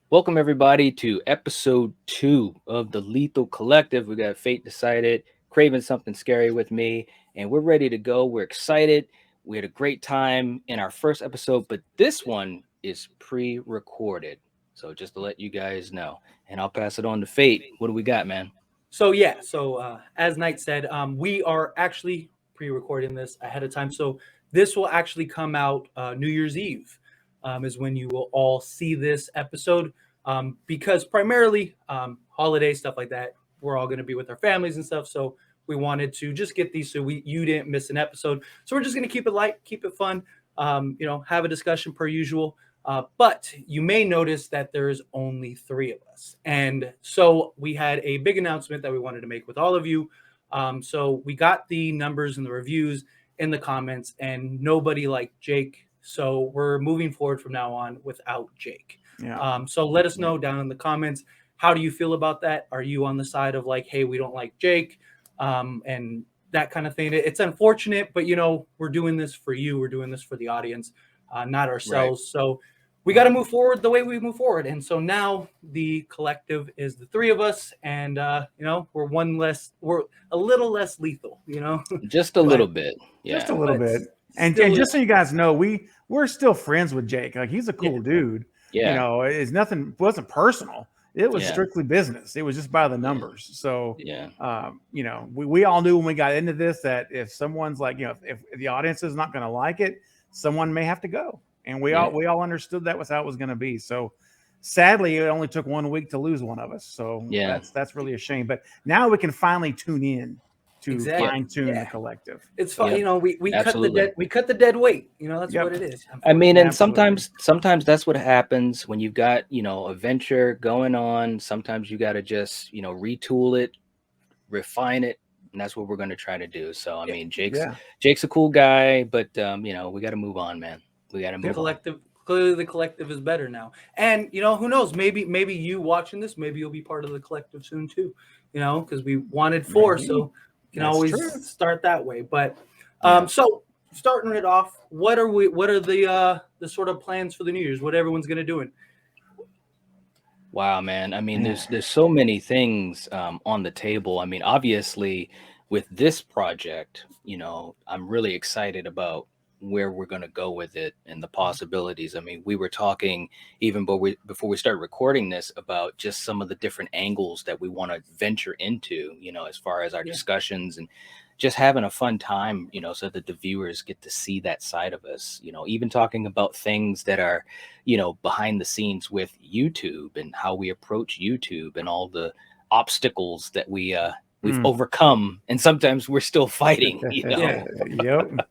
Welcome everybody to episode 2 of the Lethal Collective. We got Fate Decided, Craving Something Scary with me, and we're ready to go. We're excited. We had a great time in our first episode, but this one is pre-recorded. So just to let you guys know. And I'll pass it on to Fate. What do we got, man? So as Knight said, we are actually pre-recording this ahead of time. So this will actually come out New Year's Eve, is when you will all see this episode. Because primarily holiday stuff like that, we're all going to be with our families and stuff. So we wanted to just get these so you didn't miss an episode. So we're just going to keep it light, keep it fun. Have a discussion per usual. But you may notice that there's only three of us. And so we had a big announcement that we wanted to make with all of you. So we got the numbers and the reviews in the comments, and nobody liked Jake. So we're moving forward from now on without Jake. Yeah. So let us know down in the comments. How do you feel about that? Are you on the side of like, hey, we don't like Jake? And that kind of thing. It's unfortunate, but we're doing this for you. We're doing this for the audience, not ourselves. Right. So we got to move forward the way we move forward. And so now the collective is the three of us, and we're we're a little less lethal, Just a little bit. Yeah. Just a little bit. And just so you guys know, we're still friends with Jake. Like, he's a cool dude. Yeah. It's nothing, wasn't personal. It was strictly business. It was just by the numbers. So, we all knew when we got into this that if someone's like, if the audience is not going to like it, someone may have to go. And we all understood that was how it was going to be. So sadly, it only took 1 week to lose one of us. So that's really a shame. But now we can finally tune in to fine tune the collective. It's fun. We cut the dead weight. That's what it is. I mean, and sometimes that's what happens when you've got, a venture going on. Sometimes you got to just, retool it, refine it. And that's what we're going to try to do. So, I mean, Jake's a cool guy, but, we got to move on, man. We got to move on. Clearly the collective is better now. And, who knows, maybe you watching this, maybe you'll be part of the collective soon too, because we wanted four. So you can always start that way. But, so starting it off, what are the sort of plans for the New Year's? What everyone's going to do? Wow, man. I mean, there's so many things on the table. I mean, obviously with this project, I'm really excited about where we're going to go with it and the possibilities. I mean, we were talking even before we started recording this about just some of the different angles that we want to venture into, as far as our discussions and just having a fun time, so that the viewers get to see that side of us, even talking about things that are, behind the scenes with YouTube and how we approach YouTube and all the obstacles that we've overcome. And sometimes we're still fighting, Yep.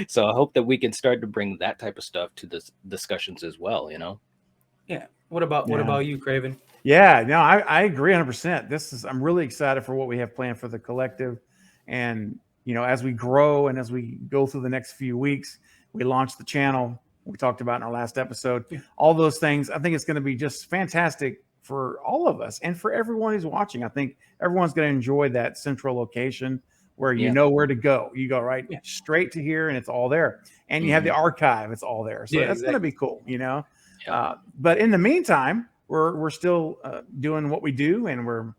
So I hope that we can start to bring that type of stuff to the discussions as well, Yeah. What about you, Craven? Yeah, no, I agree 100%. I'm really excited for what we have planned for the collective. And, as we grow and as we go through the next few weeks, we launch the channel we talked about in our last episode, all those things. I think it's going to be just fantastic for all of us and for everyone who's watching. I think everyone's going to enjoy that central location where you know where to go. You go straight to here and it's all there. And you have the archive, it's all there. So that's going to be cool, But in the meantime, we're still doing what we do, and we're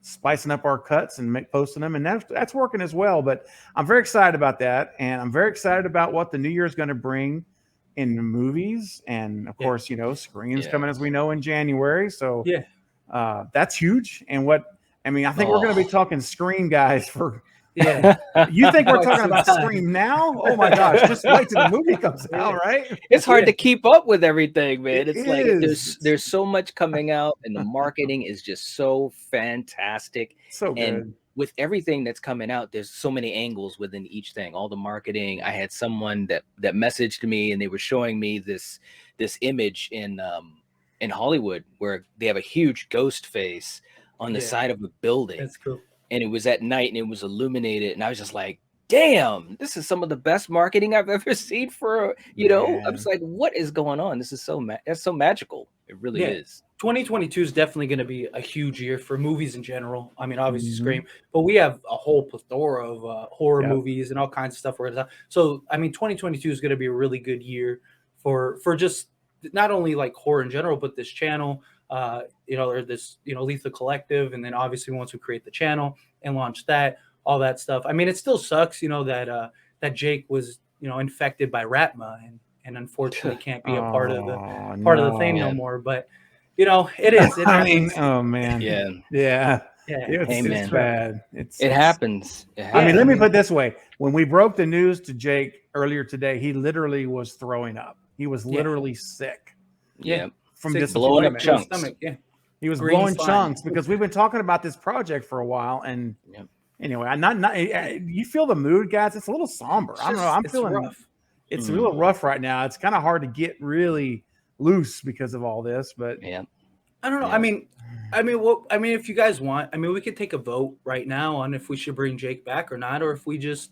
spicing up our cuts and posting them. And that's working as well. But I'm very excited about that. And I'm very excited about what the new year is going to bring in the movies. And of course, Scream's coming, as we know, in January. So that's huge. And I think we're going to be talking Scream, guys, for... You think we're talking about Scream now? Oh my gosh, just wait till the movie comes out, right? It's hard to keep up with everything, man. It's like there's so much coming out, and the marketing is just so fantastic. So good. And with everything that's coming out, there's so many angles within each thing. All the marketing. I had someone that messaged me, and they were showing me this image in Hollywood where they have a huge ghost face on the side of a building. That's cool. And it was at night and it was illuminated. And I was just like, damn, this is some of the best marketing I've ever seen for, I was like, what is going on? This is that's so magical. It really is. 2022 is definitely going to be a huge year for movies in general. I mean, obviously Scream, but we have a whole plethora of horror movies and all kinds of stuff. So, I mean, 2022 is going to be a really good year for just not only like horror in general, but this channel. or this, Lethal Collective. And then obviously once we create the channel and launch that, all that stuff. I mean, it still sucks, that Jake was, infected by Ratma and unfortunately can't be a part of the thing no Yeah. more. But, it is. It I happens. mean, oh man. Yeah. Yeah. Yeah. It's, Hey, it's man. bad. It happens. It I mean, happens. let me put it this way. When we broke the news to Jake earlier today, he literally was throwing up. He was literally sick Yeah. from Sick, blowing up in the chunks. stomach, yeah. He was Green blowing slime. chunks because we've been talking about this project for a while. And Yep. anyway, you feel the mood, guys. It's a little somber. I don't know. I'm It's feeling rough. it's a little rough right now. It's kind of hard to get really loose because of all this, but Yeah. I don't know. Yeah. I mean, if you guys want, we could take a vote right now on if we should bring Jake back or not, or if we just,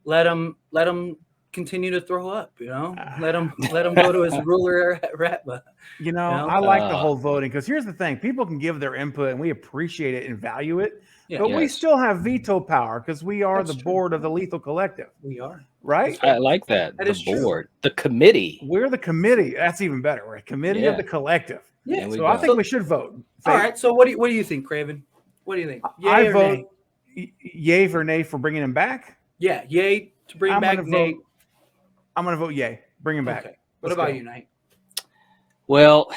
let him continue to throw up, let him go to his ruler at Ratma. I like the whole voting because here's the thing: people can give their input, and we appreciate it and value it. Yeah. But we Yes. still have veto power because we are That's the true. board of the Lethal Collective, We are. right? I like that. That The is true. board, the committee. We're the committee. That's even better. We're a committee Yeah. of the collective. Yeah. There we So I go. think we should vote. All right. So what do you think, Craven? What do you think? Yay I or vote nay? yay or nay for bringing him back. Yeah. Yay to bring I'm back gonna Nate. vote. I'm going to vote yay. Bring him back. Okay. What Let's about go. you, Knight? Well,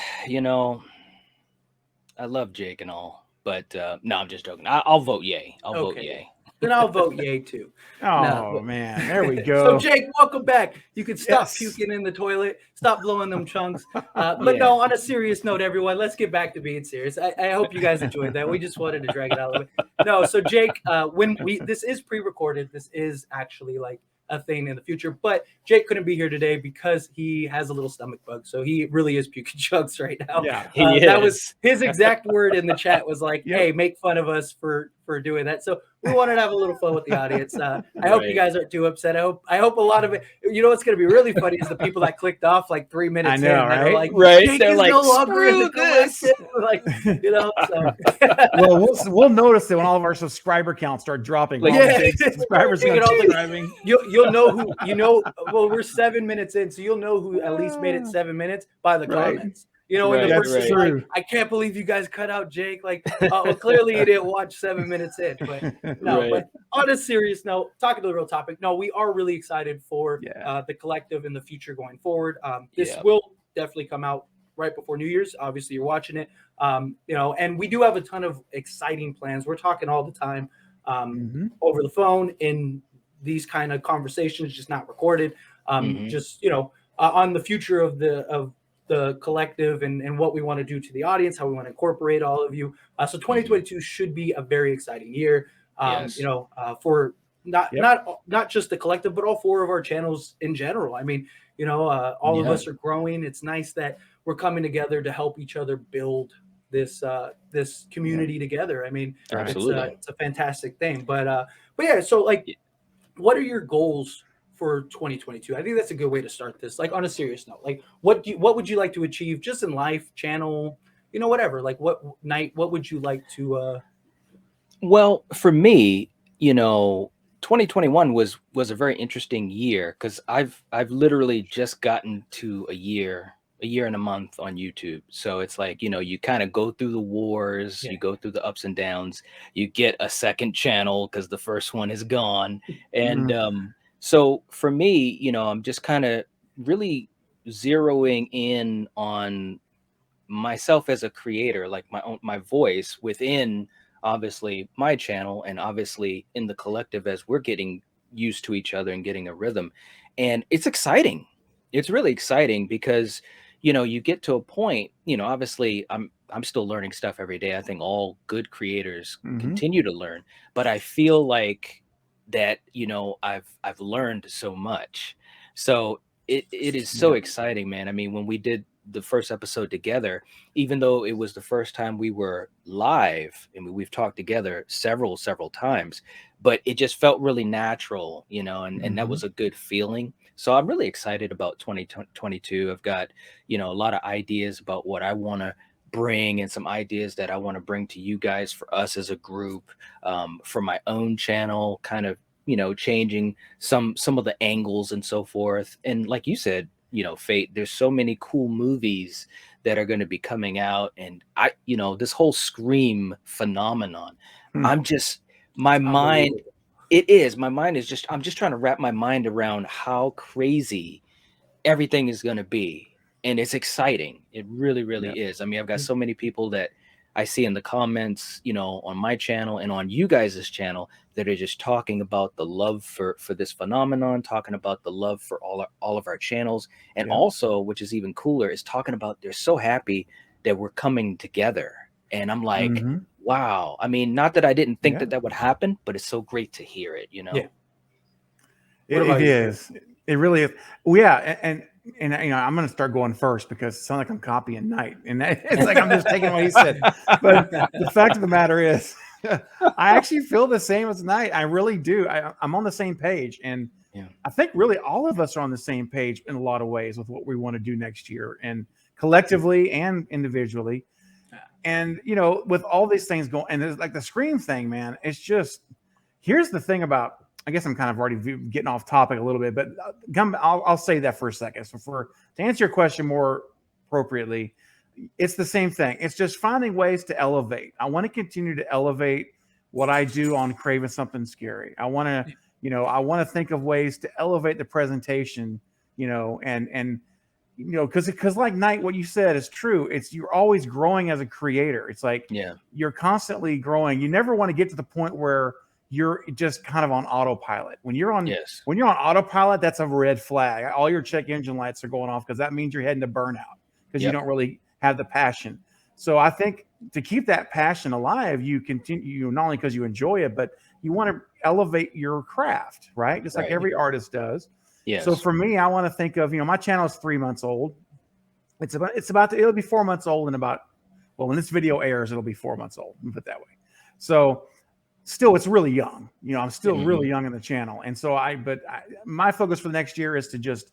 I love Jake and all, but no, I'm just joking. I'll vote yay. I'll vote Okay. yay. Then I'll vote yay too. Oh No. man, there we So go. Jake, welcome back. You can stop Yes. puking in the toilet, stop blowing them chunks. But Yeah. no, on a serious note, everyone, let's get back to being serious. I hope you guys enjoyed that. We just wanted to drag it out a little bit. No, so Jake, this is pre-recorded. This is actually like a thing in the future, but Jake couldn't be here today because he has a little stomach bug. So he really is puking chunks right now. Yeah. That was his exact word in the chat was like, Yep. hey, make fun of us for doing that. So we wanted to have a little fun with the audience. I hope you Right. guys aren't too upset. I hope a lot of it, what's going to be really funny is the people that clicked off like 3 minutes I know, in that are right? like, Right. Jake They're is like, no longer in the "Screw this." collective. Like, so. Well, we'll notice it when all of our subscriber counts start dropping. Like, All the yeah. big subscribers You start can also- subscribing. You'll know who, well, we're 7 minutes in, so you'll know who at least made it 7 minutes by the Right. comments. And the Right, person's that's like, true. I can't believe you guys cut out Jake. Like, well, clearly you didn't watch 7 minutes in. But no, Right. but on a serious note, talking to the real topic, no, we are really excited for Yeah. the collective in the future going forward. This Yeah. will definitely come out right before New Year's. Obviously, you're watching it. And we do have a ton of exciting plans. We're talking all the time Mhm. over the phone in these kind of conversations, just not recorded. Mhm. Just on the future of the collective and what we want to do to the audience, how we want to incorporate all of you. So 2022 should be a very exciting year. Yes. For not Yep. not just the collective, but all 4 of our channels in general. I mean, all of Yeah. us are growing. It's nice that we're coming together to help each other build this community together. I mean, Absolutely. it's a fantastic thing. But yeah, so like, what are your goals for 2022? I think that's a good way to start this. Like on a serious note, like what would you like to achieve just in life, channel, whatever? Like what would you like to? Well, for me, 2021 was a very interesting year because I've literally just gotten to a year and a month on YouTube. So it's like, you kind of go through the wars, Yeah. you go through the ups and downs, you get a second channel because the first one is gone. And so for me, I'm just kind of really zeroing in on myself as a creator, like my voice within obviously my channel and obviously in the collective as we're getting used to each other and getting a rhythm. And it's exciting. It's really exciting because you get to a point, obviously I'm still learning stuff every day. I think all good creators Mhm. continue to learn, but I feel like that, I've learned so much. So it is so Yeah. exciting, man. I mean, when we did the first episode together, even though it was the first time we were live, I mean, we've talked together several times, but it just felt really natural, and that Mhm. was a good feeling. So I'm really excited about 2022. I've got, a lot of ideas about what I want to bring and some ideas that I want to bring to you guys for us as a group, for my own channel, kind of, changing some of the angles and so forth. And like you said, Fate. There's so many cool movies that are going to be coming out, and this whole Scream phenomenon. Hmm. I'm just my mind. It is my mind is just. I'm just trying to wrap my mind around how crazy everything is going to be, and it's exciting. It really, really is. I mean, I've got so many people that I see in the comments, on my channel and on you guys' channel, that are just talking about the love for this phenomenon, talking about the love for all of our channels, and also, which is even cooler, is talking about they're so happy that we're coming together. And I'm like, wow. I mean, not that I didn't think that would happen, but it's so great to hear it. Yeah. It is. It really is. Well, yeah, and I'm going to start going first because it sounds like I'm copying Knight, and it's like I'm just taking what he said. But the fact of the matter is, I actually feel the same as Knight. I really do. I'm on the same page, and I think really all of us are on the same page in a lot of ways with what we want to do next year, and collectively and individually. And with all these things going, and there's like the Scream thing, man. It's just, here's the thing about. I guess I'm kind of already getting off topic a little bit, but I'll say that for a second. So to answer your question more appropriately, it's the same thing. It's just finding ways to elevate. I want to continue to elevate what I do on Craven Something Scary. I want to think of ways to elevate the presentation, and because like Knight, what you said is true. You're always growing as a creator. It's like you're constantly growing. You never want to get to the point where you're just kind of on autopilot. When you're on autopilot, that's a red flag. All your check engine lights are going off because that means you're heading to burnout because you don't really have the passion. So I think to keep that passion alive, you continue, not only because you enjoy it, but you want to elevate your craft, right? Just like every artist does. Yes. So for me, I want to think of, my channel is 3 months old. It'll be 4 months old when this video airs, it'll be 4 months old. Let me put it that way. So still, it's really young. I'm still really young in the channel. And so my focus for the next year is to just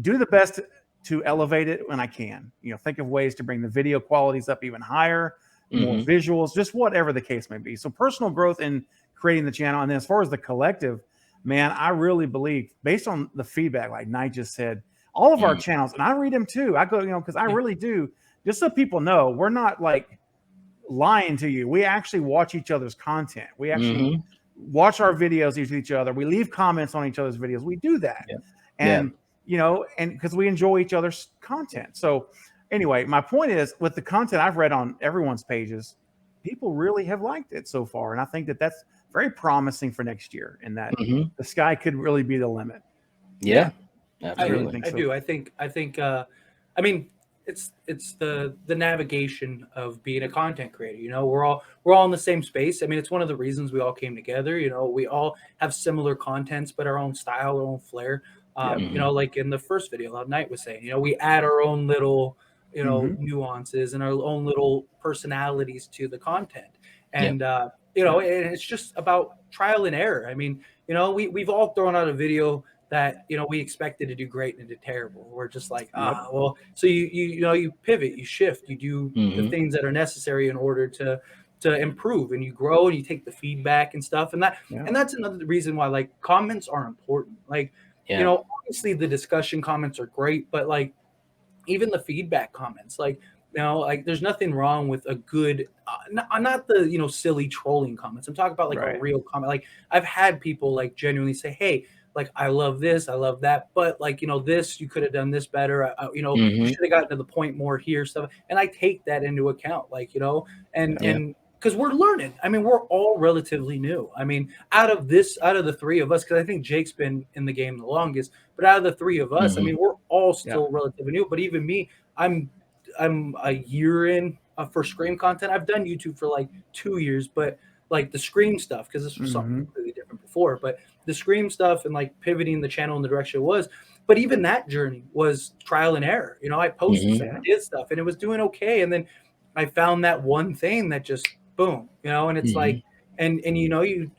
do the best to elevate it when I can. Think of ways to bring the video qualities up even higher, more visuals, just whatever the case may be. So personal growth in creating the channel. And then as far as the collective, man, I really believe, based on the feedback, like Knight just said, all of our channels, and I read them too. I go, because I really do, just so people know, we're not like lying to you. We actually watch each other's content. We actually watch our videos with each other. We leave comments on each other's videos. We do that. And and because we enjoy each other's content. So anyway, my point is, with the content I've read on everyone's pages, people really have liked it so far. And I think that that's very promising for next year, and that the sky could really be the limit. Yeah. Absolutely. I do. I think I mean, it's the navigation of being a content creator. We're all in the same space. I mean, it's one of the reasons we all came together. We all have similar contents, but our own style, our own flair. Like in the first video, how Knight was saying, we add our own little, nuances and our own little personalities to the content. And and it's just about trial and error. I mean, we've all thrown out a video that we expected to do great and it did terrible. We're just like, well, so you pivot, you shift, you do the things that are necessary in order to improve, and you grow and you take the feedback and stuff. And that's another reason why like comments are important. Like, obviously the discussion comments are great, but like even the feedback comments, like, like there's nothing wrong with a good, not the, silly trolling comments. I'm talking about like a real comment. Like I've had people like genuinely say, hey, like, I love this, I love that, but like, this, you could have done this better. You should have gotten to the point more here, stuff. And I take that into account, like, and because we're learning. I mean, we're all relatively new. I mean, out of the three of us, because I think Jake's been in the game the longest, but out of the three of us, I mean, we're all still relatively new. But even me, I'm a year in for Scream content. I've done YouTube for like 2 years, but like the Scream stuff, because this was something completely different before, but the Scream stuff and like pivoting the channel in the direction it was. But even that journey was trial and error. I posted stuff, I did stuff, and it was doing okay. And then I found that one thing that just boom, and it's like, and you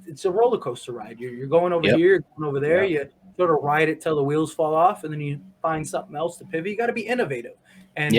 it's a roller coaster ride. You're going over here, you're going over there. You sort of ride it till the wheels fall off, and then you find something else to pivot. You got to be innovative, and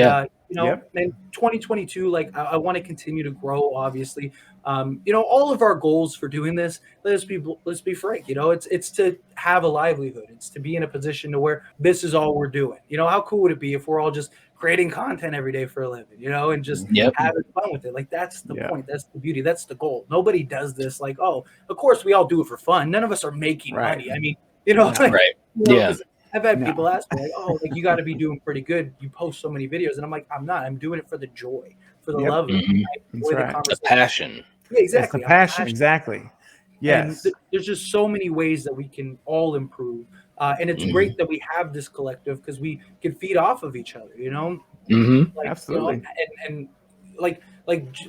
You know, Yep. and 2022, like I want to continue to grow, obviously. You know, all of our goals for doing this, let's be frank, you know, it's to have a livelihood. It's to be in a position to where this is all we're doing. You know, how cool would it be if we're all just creating content every day for a living, you know, and just Yep. having fun with it? Like that's the Yeah. point. That's the beauty. That's the goal. Nobody does this like, oh, of course we all do it for fun. None of us are making Right. money. I mean, you know, No. like, Right. you know, Yeah. 'cause I've had No. people ask me like, "Oh, like you got to be doing pretty good. You post so many videos," and I'm like, "I'm not. I'm doing it for the joy, for the Yep. love of it. Mhm. I That's enjoy the right. A conversation." passion. Yeah, exactly. It's I'm the passion. passionate. Exactly. And Yes. there's just so many ways that we can all improve, and it's Mhm. great that we have this collective because we can feed off of each other. You know, Mm-hmm. like Absolutely. you know, and like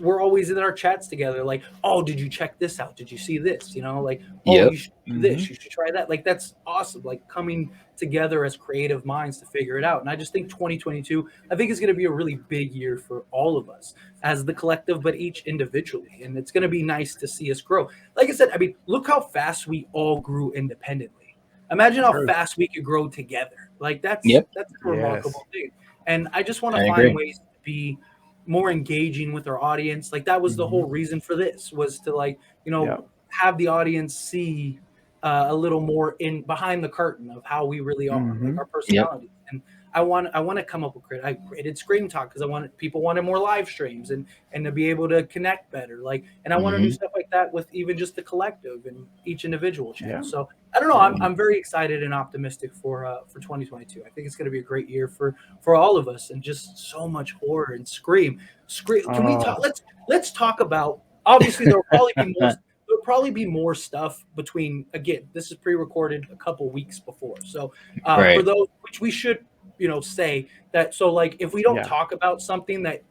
we're always in our chats together, like, oh, did you check this out, did you see this, you know, like, oh, Yep. you should do this, Mhm. you should try that. Like that's awesome, like coming together as creative minds to figure it out. And I just think 2022, I think is going to be a really big year for all of us as the collective, but each individually, and it's going to be nice to see us grow. Like I said, I mean, look how fast we all grew independently. Imagine how True. fast we could grow together. Like that's Yep. a Yes. remarkable thing. And I just want I to agree. find ways to be more engaging with our audience. Like that was the Mhm. whole reason for this, was to, like, you know, Yep. have the audience see a little more in behind the curtain of how we really are, like Mhm. our personalities. And I want to come up with I created Scream Talk because people wanted more live streams and to be able to connect better. Like, and I want to do Mhm. stuff like that with even just the collective and each individual channel. Yeah. So I don't know. I'm very excited and optimistic for 2022. I think it's going to be a great year for all of us, and just so much horror and Scream. Can we talk? Oh. Let's talk about. Obviously, there'll probably be more. There'll probably be more stuff between. Again, this is pre-recorded a couple weeks before, so Right. for those, which we should, you know, say that. So, like, if we don't Yeah. talk about something that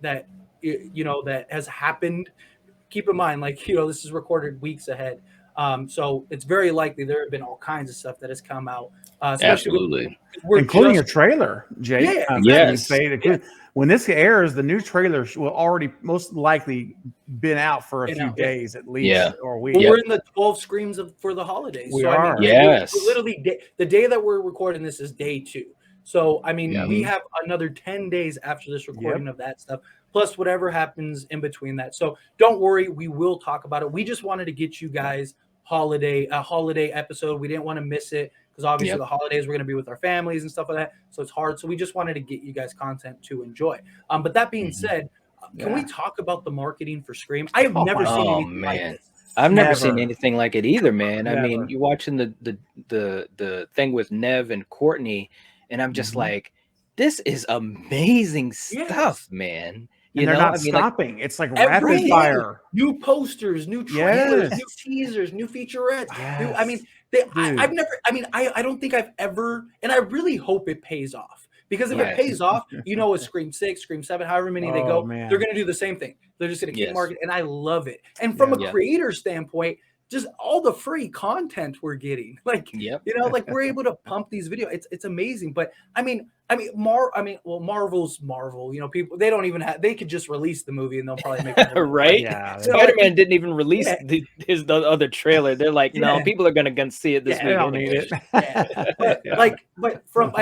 you know that has happened, keep in mind, like, you know, this is recorded weeks ahead. So it's very likely there have been all kinds of stuff that has come out, especially Absolutely. we're Including just, a trailer, Jake. Yeah, Can exactly. you say it? Yeah. When this airs, the new trailer will already most likely been out for a Been few out, yeah. days at least, Yeah. or a week. Well, Yep. we're in the 12 screams for the holidays. We so I are. mean, Yes. we're literally the day that we're recording this is day 2. So I mean, Yeah. we have another 10 days after this recording Yep. of that stuff, plus whatever happens in between that. So don't worry, we will talk about it. We just wanted to get you guys a holiday episode. We didn't want to miss it because obviously Yep. the holidays we're going to be with our families and stuff like that. So it's hard. So we just wanted to get you guys content to enjoy. But that being Mhm. said, can we Yeah. talk about the marketing for Scream? I have never seen Oh, anything like man. this. I've never seen Never. anything like it either, man. I mean, Never. you're watching the thing with Nev and Courtney, and I'm just Mhm. like, this is amazing Yes. stuff, man. You And they're know, not I mean, like, stopping. It's like Every rapid day, fire. new posters, new trailers, Yes. new teasers, new featurettes. Yes. I mean, I've never. I mean, I don't think I've ever, and I really hope it pays off, because if Yes. it pays off, you know, with Scream 6, Scream 7, however many they Oh, go, man. they're going to do the same thing. They're just going to keep Yes. marketing, and I love it. And from Yeah. a creator standpoint, just all the free content we're getting, like, yep. you know, like we're able to pump these videos. It's amazing. But I mean, Marvel's Marvel. You know, people, they don't even have. They could just release the movie and they'll probably make a movie. Right? Yeah. So, like, Spider-Man didn't even release Yeah. the other trailer. They're like, no, Yeah. people are gonna see it this Yeah, They week. don't need anyways. it. Yeah. But Yeah. but from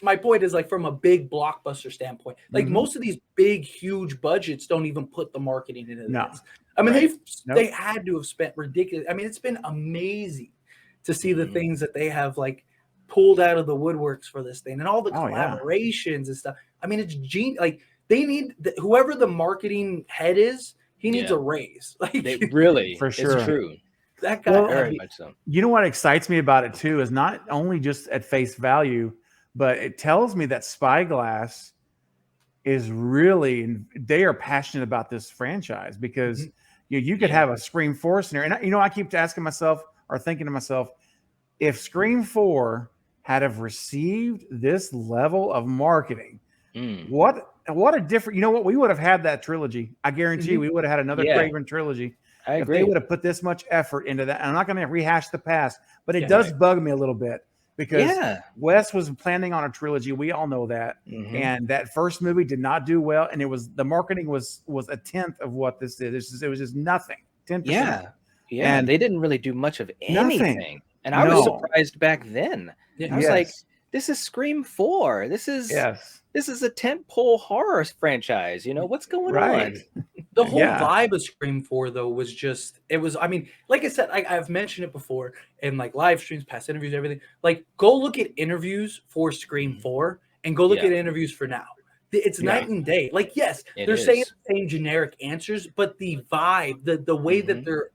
my point is, like, from a big blockbuster standpoint, like Mhm. most of these big huge budgets don't even put the marketing into No. this. I mean, Right. they had to have spent ridiculous. I mean, it's been amazing to see the Mhm. things that they have, like, pulled out of the woodworks for this thing, and all the Oh, yeah. collaborations and stuff. I mean, it's genius. Like, they need whoever the marketing head is, he needs Yeah. a raise. Like, They really, For it's sure. true. that guy. Well, I Very mean, much so. You know what excites me about it too is not only just at face value, but it tells me that Spyglass is really, they are passionate about this franchise, because you could Yeah. have a Scream 4 scenario. And I keep asking myself, or thinking to myself, if Scream 4 had have received this level of marketing, Mm. what a different, you know what, we would have had that trilogy. I guarantee you, we would have had another Yeah. Craven trilogy. I If agree. they would have put this much effort into that. And I'm not going to rehash the past, but it Yeah. does bug me a little bit, because Yeah. Wes was planning on a trilogy. We all know that. Mhm. And that first movie did not do well. And the marketing was a tenth of what this did. It was just nothing. 10%. Yeah. Yeah. And they didn't really do much of nothing. anything. And I was No. surprised back then. I was like, Yes. this is Scream 4. Yes. This is a tentpole horror franchise. You know, what's going Right. on? The whole Yeah. vibe of Scream 4 though was just it was I mean, like I said, I've mentioned it before in like live streams, past interviews, everything. Like go look at interviews for Scream 4 and go look Yeah. at interviews for now. It's Yeah. night and day. Like, yes, It they're saying is. the same generic answers, but the vibe, the way that Mhm. they're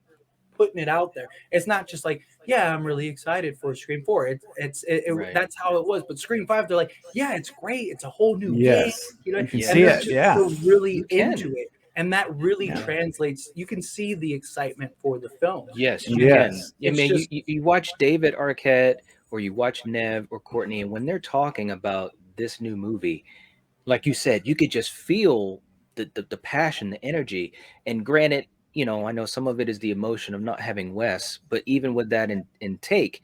putting it out there, it's not just like, yeah, I'm really excited for Scream 4. Right. That's how it was. But Scream 5, they're like, yeah, it's great. It's a whole new game, Yes. you know, You can Yeah. and see they're it. just Yeah. they're really You can. into it. And that really Yeah. translates. You can see the excitement for the film. Yes, you Yes. can. I It's mean, just- you watch David Arquette or you watch Nev or Courtney, and when they're talking about this new movie, like you said, you could just feel the passion, the energy. And granted, you know, I know some of it is the emotion of not having Wes, but even with that in take,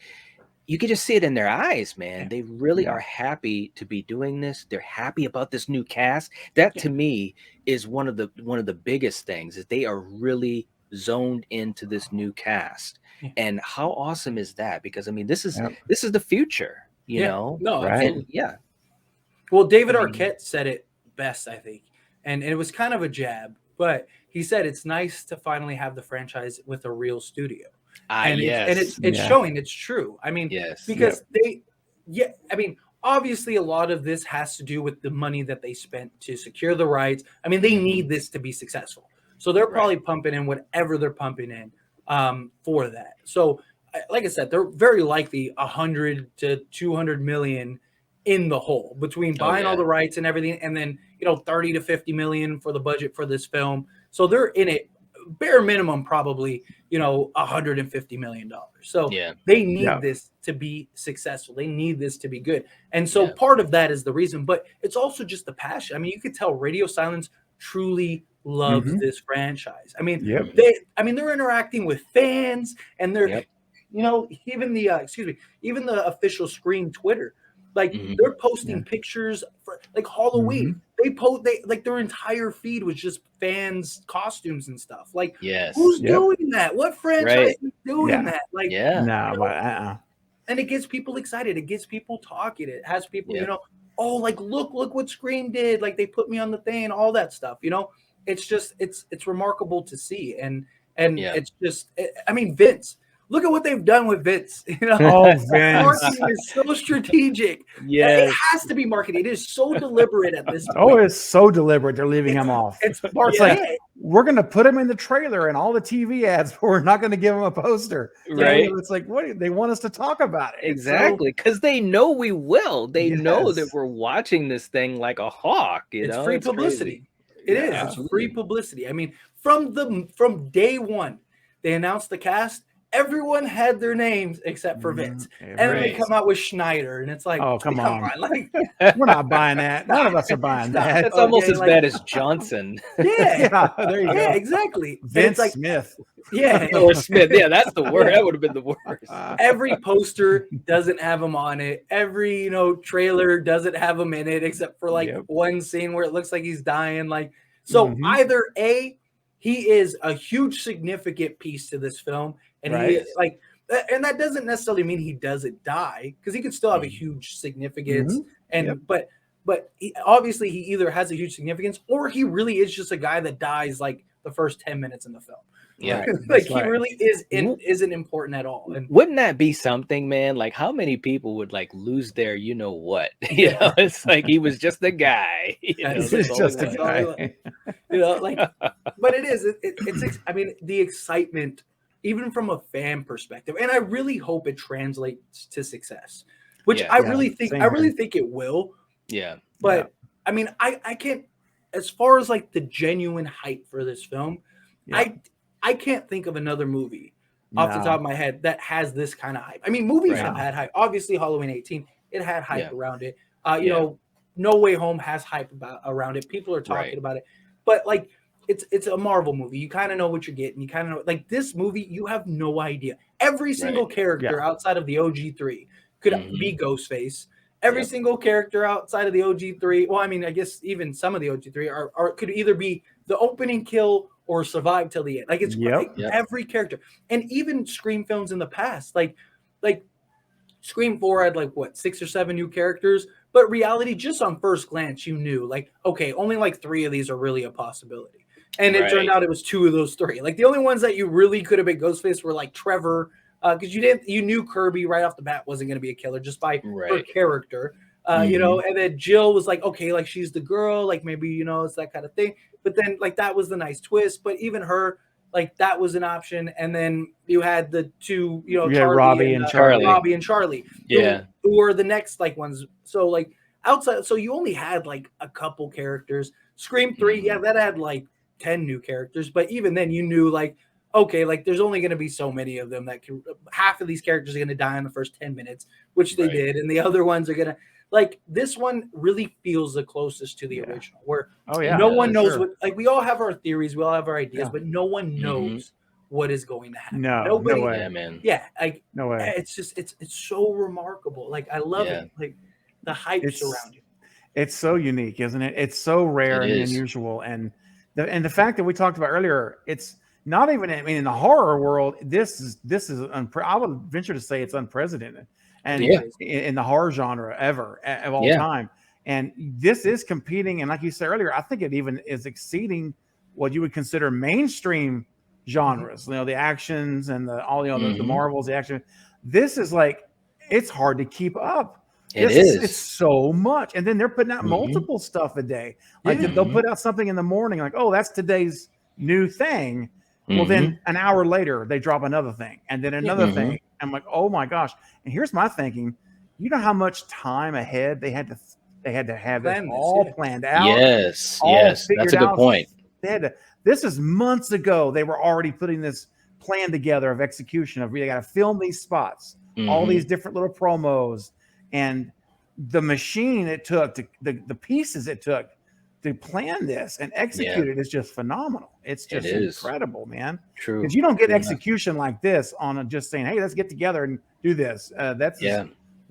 you could just see it in their eyes, man. They really Yeah. are happy to be doing this. They're happy about this new cast. That to me is one of the biggest things is they are really zoned into this new cast. Yeah. And how awesome is that? Because I mean, this is Yep. the future, you Yeah. know? No, Right. absolutely. And yeah. Well, David I mean- Arquette said it best, I think, and it was kind of a jab, but he said it's nice to finally have the franchise with a real studio, and it's Yeah. showing it's true. I mean, Yes. because I mean, obviously a lot of this has to do with the money that they spent to secure the rights. I mean, they need this to be successful, so they're Right. probably pumping in whatever they're pumping in for that. So, like I said, they're very likely 100 to 200 million in the hole between buying all yeah. the rights and everything, and then 30 to 50 million for the budget for this film. So they're in it bare minimum, probably 150 million dollars. So Yeah. they need Yeah. this to be successful. They need this to be good, and so Yeah. part of that is the reason. But it's also just the passion. I mean, you could tell Radio Silence truly loves Mhm. this franchise. I mean, Yep. they're interacting with fans, and they're Yep. even the even the official Scream Twitter, like Mhm. they're posting pictures for like Halloween. Mm-hmm. They like their entire feed was just fans costumes and stuff. Like, Yes. who's Yep. doing that? What franchise is doing Yeah. that? Like, Yeah. No, but and it gets people excited. It gets people talking. It has people, Yeah. oh, like look what Scream did. Like they put me on the thing, all that stuff. It's just it's remarkable to see, and Yeah. it's just I mean, Vince. Look at what they've done with Vince. oh, Vince. Marketing is so strategic. Yes. It has to be marketing. It is so deliberate at this point. Oh, it's so deliberate. They're leaving him off. It's It's marketing. like, we're going to put him in the trailer and all the TV ads, but we're not going to give him a poster. Right. It's like, what? They want us to talk about it. It's so- Exactly, because they know we will. They know that Yes. we're watching this thing like a hawk. It's know, free It's publicity. crazy. It is. Yeah. It's free publicity. I mean, from day one, they announced the cast. Everyone had their names except for Vince, and then they Right. come out with Schneider, and it's like, Oh, come on. like, We're not buying that. None of us are buying that. That's almost Okay, as like- bad as Johnson yeah, Yeah, there you yeah, go. exactly. And Vince it's like, Smith. yeah, or Smith. Yeah, that's the worst. That would have been the worst. every poster doesn't have him on it. Every trailer doesn't have him in it, except for like Yep. one scene where it looks like he's dying. Like, so Mhm. either he is a huge significant piece to this film, and he Right. like, and that doesn't necessarily mean he doesn't die, because he could still have a Mhm. huge significance. Mhm. And Yep. but obviously he either has a huge significance or he really is just a guy that dies like the first 10 minutes in the film. Yeah. Right. Like That's he right. really isn't important at all. And Wouldn't that be something, man? Like, how many people would like lose their, you know what? You know, it's like he was just a guy. You know, That's This that's is all just it a was. guy. like, but it is. It's. I mean, the excitement, even from a fan perspective, and I really hope it translates to success, which Yeah. I Yeah, really think. same I really here. think it will. Yeah. But I mean, I can't. As far as like the genuine hype for this film, Yeah. I can't think of another movie off the No. top of my head that has this kind of hype. I mean, movies Right. have had hype. Obviously, Halloween 18, it had hype Yeah. around it. Yeah. No Way Home has hype around it. People are talking Right. about it. But like it's a Marvel movie. You kind of know what you're getting. You kind of know, like, this movie, you have no idea. Every single character outside of the OG3 could Mhm. be Ghostface. Every Yep. single character outside of the OG3, well, I mean, I guess even some of the OG3 are could either be the opening kill or survive till the end. Like, it's Yep. like Yep. every character, and even Scream films in the past, like Scream 4 had like what 6 or 7 new characters, but reality, just on first glance, you knew like, okay, only like 3 of these are really a possibility. And it turned Right. out it was 2 of those 3. Like the only ones that you really could have been Ghostface were like Trevor, because you knew Kirby right off the bat wasn't going to be a killer just by her Right. character. And then Jill was like, okay, like she's the girl, like maybe it's that kind of thing. But then like that was the nice twist. But even her, like that was an option. And then you had the 2, had Charlie Robbie and Charlie. Robbie and Charlie, Yeah. who were the next like ones. So like outside, so you only had like a couple characters. Scream 3, yeah, that had like 10 new characters. But even then, you knew like, okay, like there's only going to be so many of them that half of these characters are going to die in the first 10 minutes, which they Right. did, and the other ones are going to. Like this one really feels the closest to the original, where no one knows sure. what. Like we all have our theories, we all have our ideas, Yeah. but no one knows what is going to happen. No, Nobody, no way. Yeah, man. yeah, like No way. it's just it's so remarkable. Like I love Yeah. it. Like the hype It's- around it. It's so unique, isn't it? It's so rare It and is. unusual, and the fact that we talked about earlier, it's not even. I mean, in the horror world, this is I would venture to say it's unprecedented, and Yeah. in the horror genre ever of all Yeah. time. And this is competing, and like you said earlier, I think it even is exceeding what you would consider mainstream genres. The actions and the Marvels, the action. This is like it's hard to keep up. It This is. It's so much. And then they're putting out multiple stuff a day. Like they'll put out something in the morning, like, oh, that's today's new thing. Well, then an hour later, they drop another thing and then another thing. I'm like, oh my gosh. And here's my thinking. You know how much time ahead they had to have this Plan this, all yeah. planned out? Yes. all Yes. figured That's a good out. point. They had to, this is months ago. They were already putting this plan together of execution of they got to film these spots, all Mhm. these different little promos, and the machine it took to the pieces it took to plan this and execute it is just phenomenal. It's just is. incredible, man. True. Because you don't get Yeah. execution like this on just saying, "Hey, let's get together and do this."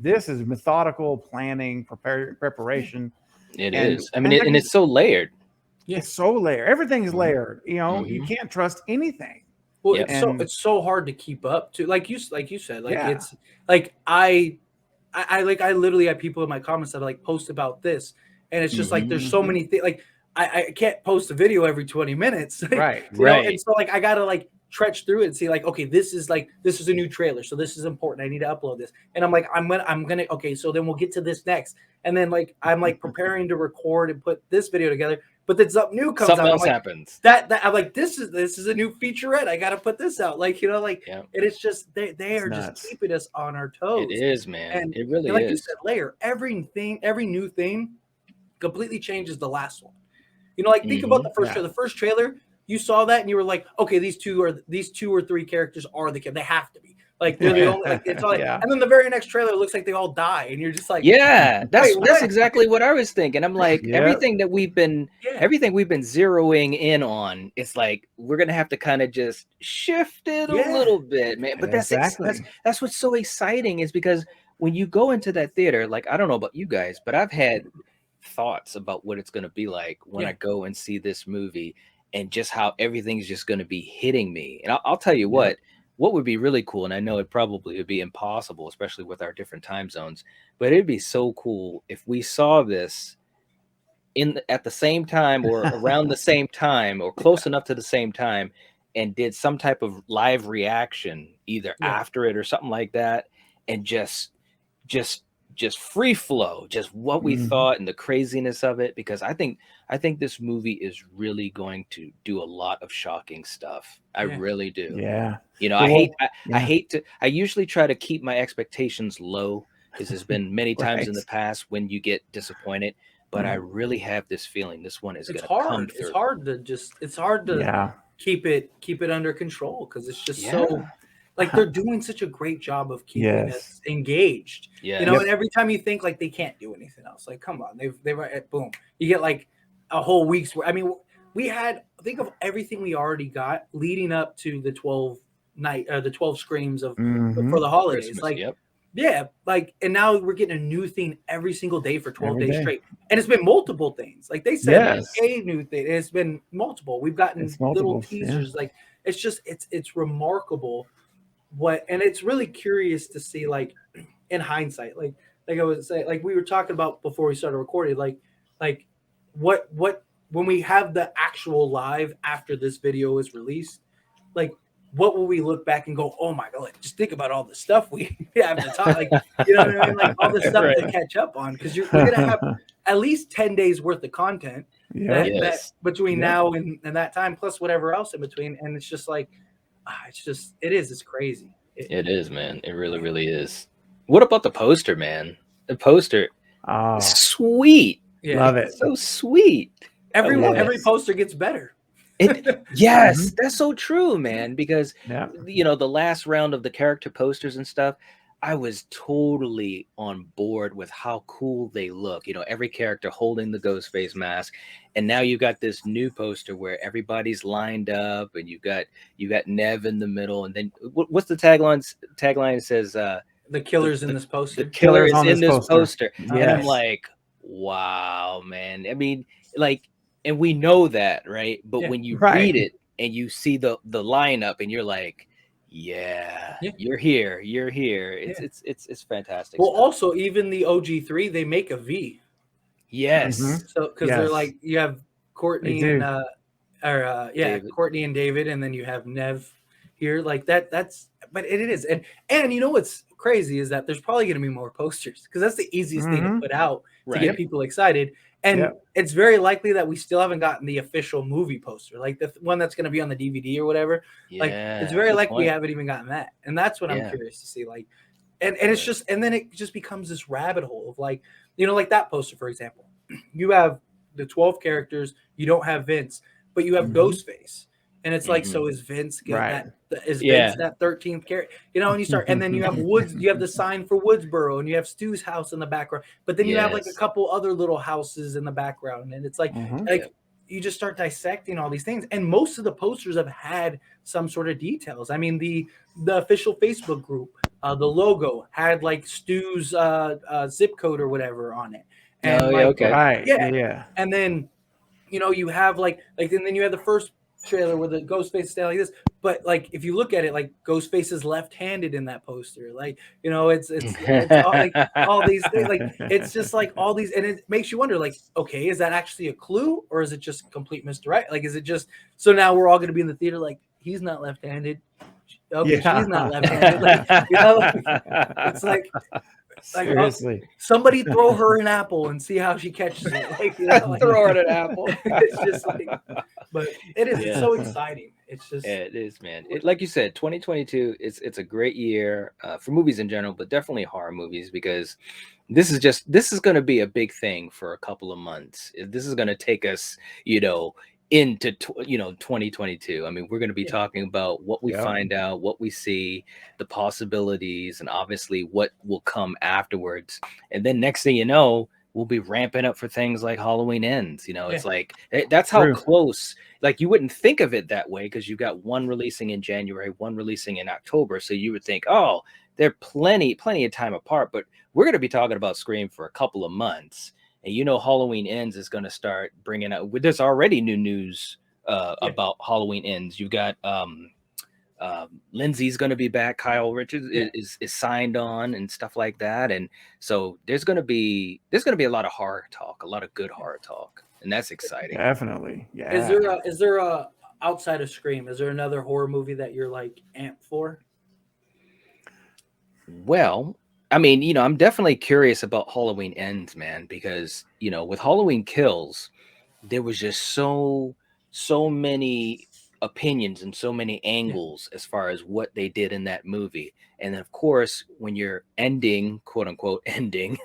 This is methodical planning, preparation. It and- is. I mean, and and it's so layered. It's so layered. Everything's Mhm. layered. You Mm-hmm. can't trust anything. Well, Yep. it's so hard to keep up to. Like you said, like Yeah. it's like I literally have people in my comments that like post about this, and it's just like there's so many things. Like I can't post a video every 20 minutes, Right. you know? Right. And so like I gotta like trudge through it and see like, okay, this is a new trailer, so this is important. I need to upload this, and I'm like, I'm gonna okay, so then we'll get to this next, and then like I'm like preparing to record and put this video together, but then something new comes Something out. else I'm like, happens. that I'm like, this is a new featurette. I gotta put this out, like like, Yeah. and it's just they are nuts. just keeping us on our toes. It is, man. And, It really and like you is. said, layer every new thing completely changes the last one. Like think about the first trailer. The first trailer, you saw that and you were like, okay, these two or three characters are the kid. They have to be. Like they're the only. Like, it's all, Yeah. And then the very next trailer looks like they all die, and you're just like, Yeah, that's Wait, what? exactly what I was thinking. I'm like, Yeah. everything we've been yeah, zeroing in on, it's like we're gonna have to kind of just shift it a Yeah. little bit, man. But that's what's so exciting is because when you go into that theater, like I don't know about you guys, but I've had thoughts about what it's gonna be like when Yeah. I go and see this movie, and just how everything's just gonna be hitting me. And I'll tell you what would be really cool, and I know it probably would be impossible, especially with our different time zones, but it'd be so cool if we saw this at the same time or around the same time or close enough to the same time and did some type of live reaction either after it or something like that, and just free flow, just what we thought and the craziness of it, because I think this movie is really going to do a lot of shocking stuff. I really do. Yeah. I usually try to keep my expectations low, because there's been many times in the past when you get disappointed, but I really have this feeling this one is going to come through. It's hard to keep it under control, because it's just so like they're doing such a great job of keeping us engaged. Yeah. And every time you think like they can't do anything else, like come on, they've boom, you get like a whole week's worth. I mean, we had think of everything we already got leading up to the 12 screams of for the holidays. Christmas, like and now we're getting a new thing every single day for 12 days straight, and it's been multiple things. Like they said, a new thing. It's been multiple. We've gotten little teasers. Like it's just it's remarkable. And it's really curious to see, like, in hindsight, like I was saying, like we were talking about before we started recording, like what when we have the actual live after this video is released, like what will we look back and go, oh my god, like, just think about all the stuff we have to talk, like you know what I mean, like all the stuff to Right. catch up on, because we're gonna have at least 10 days worth of content Yeah. that Yes. between Yeah. now and that time, plus whatever else in between, and it's just like it's crazy. It is, man. It really, really is. What about the poster, man? The poster, Oh, sweet. Yeah, love it. So sweet. every love every it. poster gets better. Yes, that's so true, man. Because Yeah. the last round of the character posters and stuff, I was totally on board with how cool they look. Every character holding the Ghostface mask, and now you got this new poster where everybody's lined up, and you got Nev in the middle, and then what's the tagline? Tagline says, The killer's in this "The poster. killer Killer's is on in this this poster," and I'm Yes. like, wow, man. I mean, like, and we know that, right? But Yeah. when you Right. read it and you see the lineup, and you're like, yeah, Yeah. you're here. It's fantastic. Well, stuff. also even the OG3, they make a V. Yes. Mhm. So because they're Yes. like you have Courtney They and do. David. Courtney and David, and then you have Nev here, like that. But it is, and you know what's crazy is that there's probably going to be more posters, because that's the easiest thing to Mhm. put out to Right. get people excited. And Yep. it's very likely that we still haven't gotten the official movie poster, like the one that's going to be on the DVD or whatever. Like it's very good likely we point. haven't even gotten that, and that's what I'm Yeah. curious to see. Like, and it's Right. just, and then it just becomes this rabbit hole of like, like that poster, for example. You have the 12 characters, you don't have Vince, but you have Mhm. Ghostface. And it's like, Mhm. so is Vince Right. Yeah. Vince that 13th character? And you start, and then you have Woods, you have the sign for Woodsboro, and you have Stu's house in the background, but then you have like a Yes. couple other little houses in the background, and it's like, Mhm. Yeah. you just start dissecting all these things, and most of the posters have had some sort of details. I mean, the official Facebook group, the logo had like Stu's zip code or whatever on it, and Oh, yeah, like okay. Right. Yeah. Yeah. and then you have like and then you have the first trailer where the Ghostface is standing like this, but like if you look at it, like Ghostface is left-handed in that poster, like it's all, like all these things, like it's just like all these, and it makes you wonder, like, okay, is that actually a clue, or is it just complete misdirect? Like, is it just so now we're all going to be in the theater like, he's not left-handed, okay, Yeah. she's not left-handed, like, it's like Seriously. somebody throw her an apple and see how she catches it. Like, like, Throw her an apple. it's just like, but it is. It's Yeah. so exciting. It's just Yeah, it is, man. Like you said, 2022. It's a great year for movies in general, but definitely horror movies, because this is going to be a big thing for a couple of months. This is going to take us, into 2022. I mean, we're going to be Yeah. talking about what we Yeah. find out, what we see, the possibilities, and obviously what will come afterwards. And then next thing you know, we'll be ramping up for things like Halloween Ends. It's like that's how True. close. Like, you wouldn't think of it that way, because you got one releasing in January, one releasing in October. So you would think, oh, they're plenty of time apart. But we're going to be talking about Scream for a couple of months. And Halloween Ends is going to start bringing out. There's already new news about Halloween Ends. You've got Lindsay's going to be back. Kyle Richards is signed on and stuff like that. And so there's going to be a lot of horror talk, a lot of good horror talk, and that's exciting. Definitely. Yeah. is there a outside of Scream? Is there another horror movie that you're like amped for? Well, I mean, I'm definitely curious about Halloween Ends, man, because with Halloween Kills, there was just so many opinions and so many angles as far as what they did in that movie. And then, of course, when you're ending, quote unquote, ending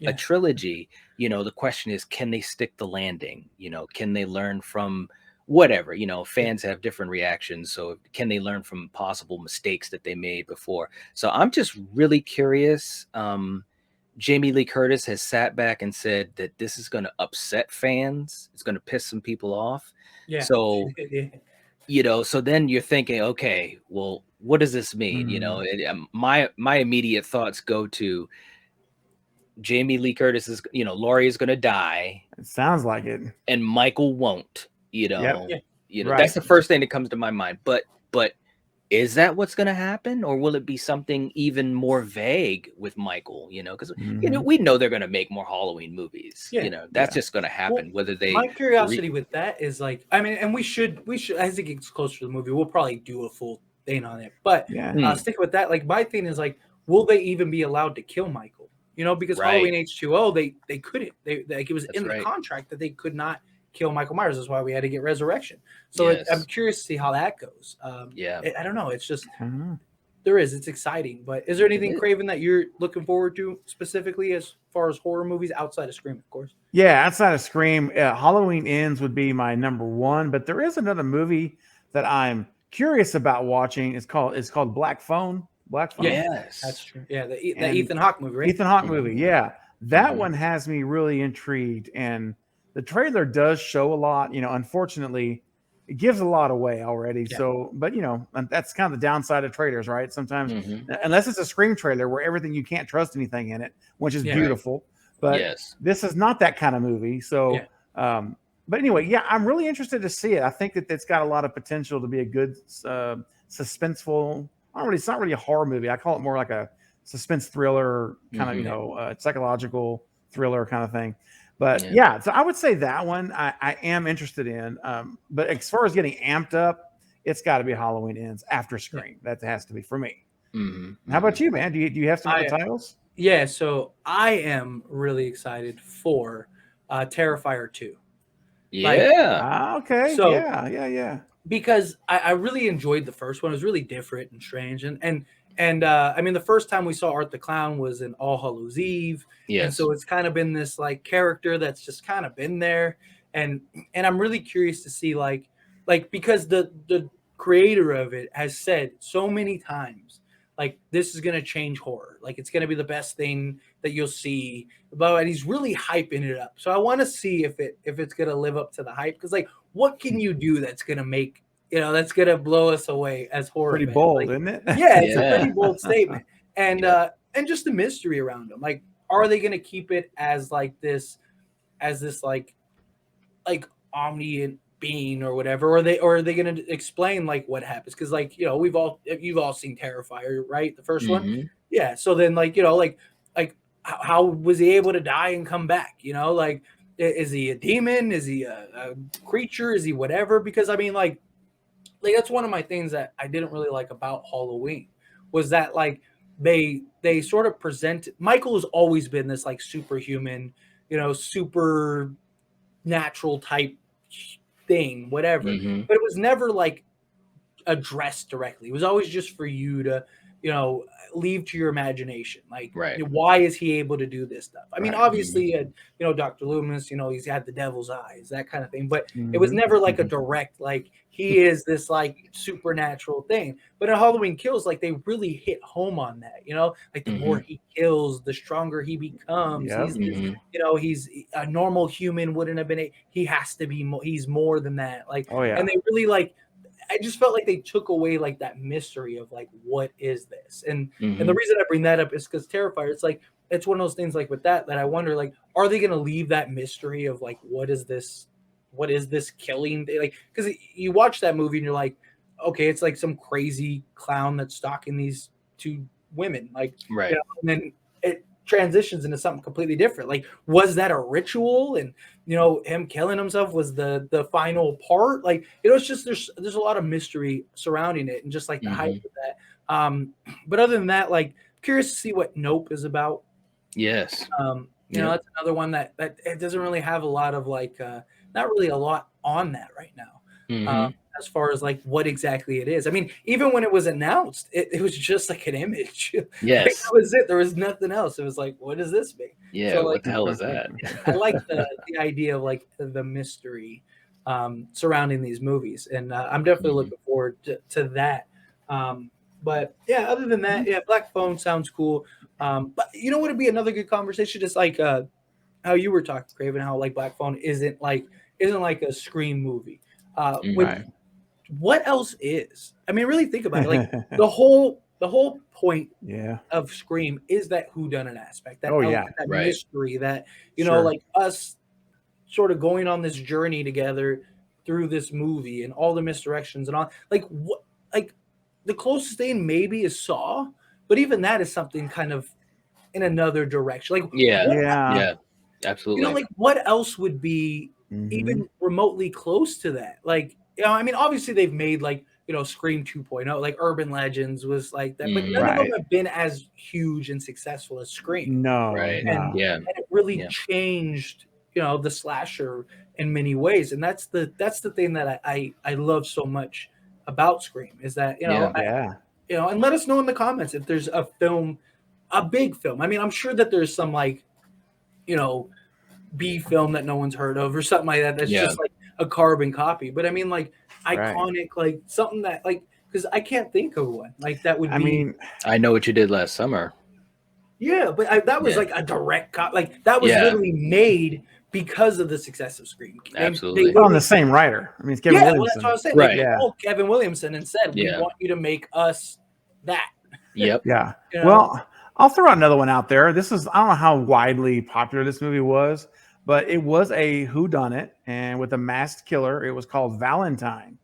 Yeah. a trilogy, the question is, can they stick the landing? Can they learn from whatever? Fans have different reactions. So can they learn from possible mistakes that they made before? So I'm just really curious. Jamie Lee Curtis has sat back and said that this is going to upset fans. It's going to piss some people off. Yeah. So, so then you're thinking, okay, well, what does this mean? My immediate thoughts go to Jamie Lee Curtis is, Laurie is going to die, It sounds like it. and Michael won't. Yep. Yeah. Right. That's the first thing that comes to my mind. But is that what's going to happen, or will it be something even more vague with Michael? Because Mhm. we know they're going to make more Halloween movies. Yeah. That's Yeah. just going to Well, happen. Whether they my curiosity with that is like, I mean, and we should as it gets closer to the movie, we'll probably do a full thing on it. But Yeah. Mm, sticking with that, like my thing is like, will they even be allowed to kill Michael? Because right, Halloween H2O, they couldn't. They like it was that's in the right. contract that they could not kill Michael Myers. That's why we had to get Resurrection. So I'm Yes, curious to see how that goes. yeah, I don't know. It's just I don't know. it's exciting. But is there it anything is. Craven that you're looking forward to specifically as far as horror movies outside of Scream, of course? Yeah, outside of Scream, Halloween Ends would be my number one. But there is another movie that I'm curious about watching. It's called Black Phone. Black Yeah, Phone. that's Yes. true. Yeah, the And Ethan Hawke movie, right? Ethan Hawke movie. Mhm, Yeah, that mhm. one has me really intrigued, and the trailer does show a lot. Unfortunately, it gives a lot away already. Yeah. So, but and that's kind of the downside of trailers, right? Sometimes, Mhm. unless it's a Scream trailer where everything you can't trust anything in it, which is Yeah. Right. beautiful. But Yes. this is not that kind of movie. Yeah. So, but anyway, yeah, I'm really interested to see it. I think that it's got a lot of potential to be a good suspenseful. I don't really, it's not really a horror movie. I call it more like a suspense thriller, kind of, Mhm. psychological thriller kind of thing. But Yeah. yeah, so I would say that one I am interested in. But as far as getting amped up, it's got to be Halloween Ends after Yeah. Scream. That has to be for me. Mhm, How about mhm. you, man? Do you have some other I titles? Yeah, so I am really excited for Terrifier 2. Like, Yeah. Okay. so Yeah. Yeah. Yeah. because I really enjoyed the first one. It was really different and strange. And I mean the first time we saw Art the Clown was in All Hallows Eve. And Yes. so it's kind of been this like character that's just kind of been there. And I'm really curious to see like because the creator of it has said so many times like this is gonna change horror. Like it's gonna be the best thing that you'll see. But he's really hyping it up. So I want to see if it's gonna live up to the hype. Because like what can you do that's gonna make that's gonna blow us away as horror Pretty fans? bold, Like, isn't it? yeah, it's a Yeah. pretty bold statement, and Yep. just the mystery around them. Like, are they gonna keep it as like this, like omniscient being or whatever, or are they going to explain like what happens? Because like you've all seen Terrifier, right? The first one, Mhm. yeah. So then like how was he able to die and come back? Like is he a demon? Is he a creature? Is he whatever? Because I mean like that's one of my things that I didn't really like about Halloween was that like they sort of present Michael has always been this like superhuman, super natural type thing, whatever. Mhm. But it was never like addressed directly. It was always just for you to, leave to your imagination. Like, Right. why is he able to do this stuff? I mean, Right. Mhm. obviously, Dr. Loomis, he's had the devil's eyes, that kind of thing. But it was Mhm. never like a direct, like he is this like supernatural thing. But in Halloween Kills, like they really hit home on that. Like the more Mhm. he kills, the stronger he becomes. Yep. He's this, Mhm. he's a normal human wouldn't have been. He has to be. He's more than that. Like, Oh yeah. and they really like I just felt like they took away like that mystery of like what is this? And the Mhm. reason I bring that up is because Terrifier, it's like it's one of those things like with that I wonder like are they gonna leave that mystery of like what is this? What is this killing? Like because you watch that movie and you're like, okay, it's like some crazy clown that's stalking these two women, like Right. and then it transitions into something completely different. Like, was that a ritual? And him killing himself was the final part. Like, it's just there's a lot of mystery surrounding it, and just like the hype Mhm. of that. But other than that, like, curious to see what Nope is about. Yes. Yep. That's another one that it doesn't really have a lot of like, not really a lot on that right now. Mhm. As far as like what exactly it is. I mean, even when it was announced, it was just like an image. Like, Yes. that was it. There was nothing else. It was like, what does this mean? Yeah. So like, What the hell is that? I like the idea of like the mystery surrounding these movies, and I'm definitely Mhm. looking forward to that. But yeah, other than that, yeah, Black Phone sounds cool. But you know what would be another good conversation? Just like how you were talking, Craven, how like Black Phone isn't like a Scream movie. With Mhm. Right. what else is? I mean, really think about it. Like the whole point Yeah. of Scream is that whodunit aspect, that Oh yeah. element, that Right. mystery, that Sure. like us sort of going on this journey together through this movie and all the misdirections and all. Like what? Like the closest thing maybe is Saw, but even that is something kind of in another direction. Like, Yeah. what, Yeah. you Absolutely. know, like what else would be Mhm. even remotely close to that? Like, you know, I mean, obviously they've made like, you know, Scream 2.0, like Urban Legends was like that, but Mhm. none of them Right. have been as huge and successful as Scream. No, Right. no. Yeah. And it really Yeah. changed, you know, the slasher in many ways. And that's the thing that I love so much about Scream is that, you know, Yeah. you know, and let us know in the comments if there's a film, a big film. I mean, I'm sure that there's some like, you know, B film that no one's heard of or something like that. That's Yeah. just like a carbon copy. But I mean, like Right. iconic, like something that like, because I can't think of one like that would I be. mean, I Know What You Did Last Summer. Yeah, but that was Yeah. like a direct cop. Like that was Yeah. literally made because of the success of Scream. Absolutely. on the same writer. I mean, it's Kevin Yeah, well, Williamson. that's what I was saying. Right. Like, they Yeah. called Kevin Williamson and said, "We Yeah. want you to make us that." Yep. Yeah. You know? Well, I'll throw out another one out there. This is, I don't know how widely popular this movie was, but it was a whodunit, and with a masked killer. It was called Valentine.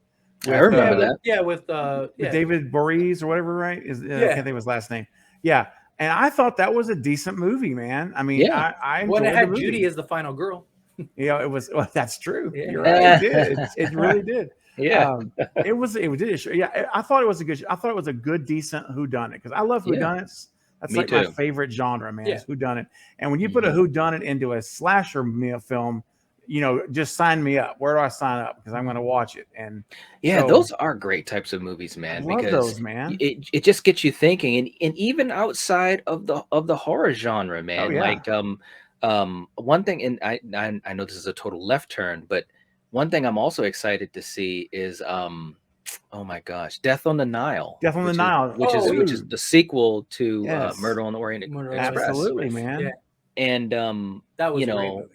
I remember with, that. Yeah, with With David Borees or whatever, right? I Yeah. can't think of his last name. Yeah. And I thought that was a decent movie, man. I mean, Yeah. I enjoyed when it the had movie. Judy as the final girl. You know, it was. Well, that's true. Yeah. You're right. It did. It really did. Yeah. It was. It did. Yeah, I thought it was a good. I thought it was a good, decent whodunit because I love Yeah. whodunits. That's Me like my too. favorite genre, man. Yeah. Is whodunit. And when you put a whodunit into a slasher film, you know, just sign me up. Where do I sign up? Because I'm going to watch it. And Yeah, so- those are great types of movies, man. I love because those, man. it just gets you thinking, and even outside of the horror genre, man. yeah. Like one thing, and I know this is a total left turn, but one thing I'm also excited to see is oh my gosh, Death on the Nile. Death on the which is- Nile. which is Dude. the sequel to Yes. Murder on the Orient Murder on the Express. Absolutely, man. Yeah. And That was you a great know, movie.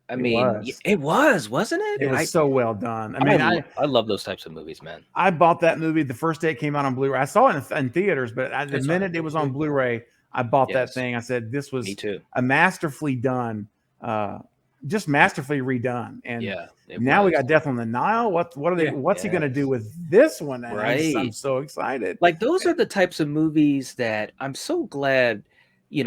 I It mean, was. it was, wasn't it? It was so well done. I mean, I love those types of movies, man. I bought that movie the first day it came out on Blu-ray. I saw it in theaters, but the It's minute on it was on Blu-ray, I bought that Yes. thing. I said, "This was Me too. a masterfully done, just masterfully redone." And Yeah. it now we was. got Death on the Nile. What are they? Yeah. What's he going to do Yes. with this one? And I'm Right. so excited. Like those are the types of movies that I'm so glad,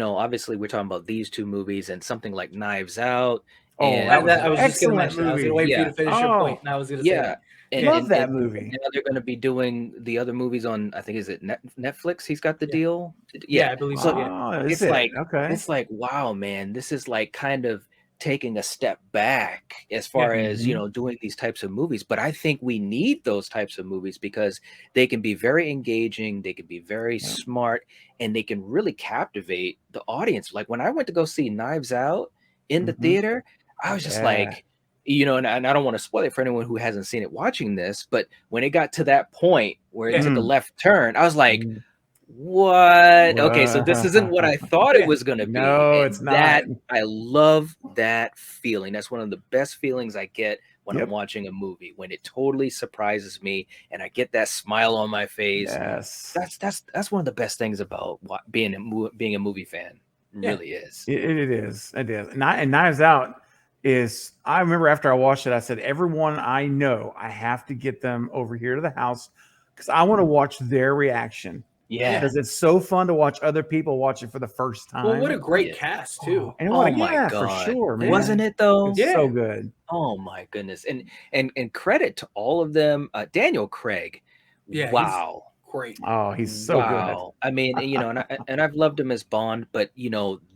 obviously we're talking about these two movies and something like Knives Out. Oh, and that was I was just going to excellent mention. I was going to movie. wait for you Yeah. to finish your Oh. point, and I was going to say yeah. that. And, Love that and movie. now they're going to be doing the other movies on, I think, is it Netflix? He's got the Yeah. deal. Yeah, I believe so. Yeah. Oh, it's is it? like Okay. it's like, wow, man, this is like kind of taking a step back as far as Mhm. doing these types of movies. But I think we need those types of movies because they can be very engaging, they can be very smart, and they can really captivate the audience. Like when I went to go see Knives Out in the Mhm. theater, I was just Yeah. like, and I don't want to spoil it for anyone who hasn't seen it watching this, but when it got to that point where it took a Mhm. left turn, I was like, Mhm. what? Okay, so this isn't what I thought it Yeah. was going to be. No, And it's not. that I love that feeling. That's one of the best feelings I get when Yep. I'm watching a movie, when it totally surprises me and I get that smile on my face. Yes. That's one of the best things about being a movie fan. It Yeah. really is. It is. It is. And Knives Out is, I remember after I watched it, I said, everyone I know, I have to get them over here to the house because I want to watch their reaction. Yeah. Because it's so fun to watch other people watch it for the first time. Well, what a great Yeah. cast too. And what Oh my yeah, God. for sure, man. Wasn't it though? It's Yeah. so good. Oh my goodness. And credit to all of them. Daniel Craig. Yeah, he's- Wow. Great. Oh, he's so Wow. I mean, and I've loved him as Bond, but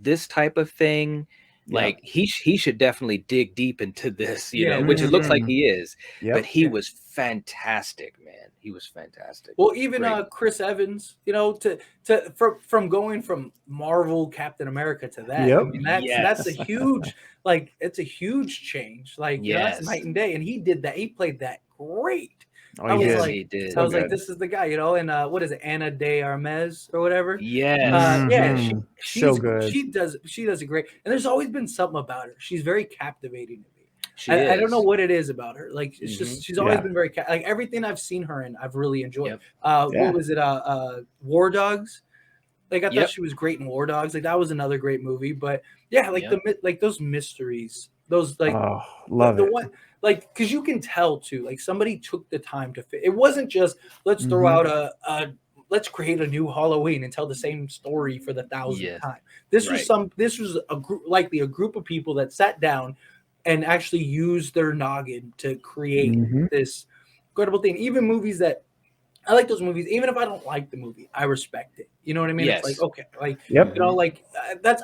this type of thing, good. like he should definitely dig deep into this, Yeah, which it looks like mhm. he is. Yep. But he Yeah. was fantastic, man. He was fantastic. Well, even Great. Chris Evans, from going from Marvel Captain America to that, Yep. I mean, that's a huge, it's a huge change. Like, that's Yes. night and day. And he did that. He played that great. Oh, I he was did. Yes, like- he did. So I was like, good. this is the guy, and what is it, Ana de Armas or whatever? Yes. Yeah, Mhm. she's so good. She does it great. And there's always been something about her. She's very captivating to me. She I don't is. know what it is about her. Like it's just she's always Yeah. been very like everything I've seen her in, I've really enjoyed. Yep. Yeah. What was it? War Dogs. Like I thought Yep. she was great in War Dogs. Like that was another great movie. But yeah, like Yep. those mysteries, those like Oh, love the it. one like because you can tell too. Like somebody took the time to fit. It wasn't just let's throw Mhm. out let's create a new Halloween and tell the same story for the 1,000th Yes. time. This Right. was a group, likely a group of people that sat down and actually used their noggin to create Mhm. this incredible thing. Even movies that I like, those movies, even if I don't like the movie, I respect it. You know what I mean? It's like, Yes. okay, like, Yep. you know, like that's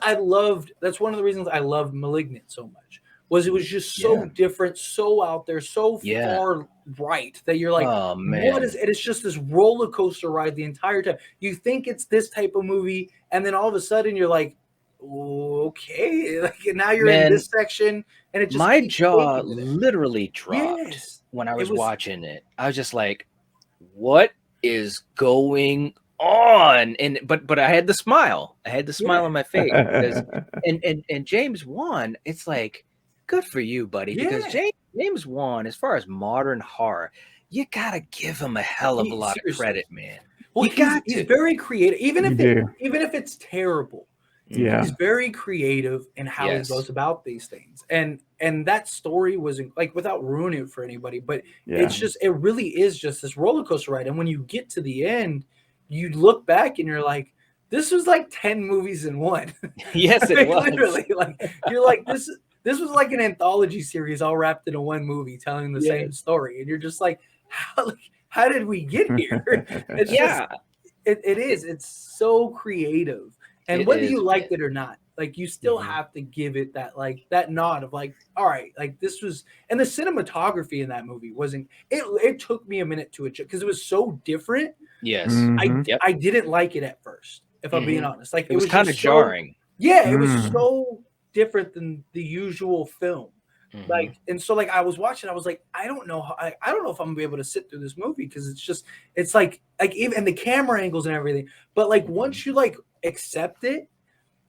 one of the reasons I loved Malignant so much, was it was just so Yeah. different, so out there, so Yeah. far right that you're like, Oh what man. is it? It's just this roller coaster ride the entire time. You think it's this type of movie, and then all of a sudden you're like, okay, like now you're in Man, this section, and it just my keeps jaw taking you there. literally dropped Yes, when I it was was. watching it. I was just like, what is going on? And but I had the smile. I had the smile Yeah. on my face because and James Wan, it's like, good for you, buddy. Because Yeah. James Wan, as far as modern horror, you gotta give him a hell of a lot of Seriously. credit, man. Well, You got he's to. very creative, You do. even if it's terrible. Yeah. He's very creative in how Yes. he goes about these things, and that story was like, without ruining it for anybody, but Yeah. it's just, it really is just this roller coaster ride. And when you get to the end, you look back and you're like, this was like 10 movies in one. Yes, it Like, was. literally, like, you're like, this was like an anthology series all wrapped into one movie telling the same story, and you're just like, how did we get here? It's just, Yeah. it is. It's so creative. And It whether is, you liked man. it or not, like, you still Mhm. have to give it that, like, that nod of like, all right, like, this was, and the cinematography in that movie wasn't, it took me a minute to adjust because it was so different. Yes. Mhm. Yep. I didn't like it at first, if I'm being Mhm. honest. Like, It was kind of just so, jarring. yeah, it was Mm. so different than the usual film. Mhm. Like, and so, like, I was watching, I was like, I don't know how, I don't know if I'm gonna be able to sit through this movie, because it's like even, and the camera angles and everything. But like, once you like accept it,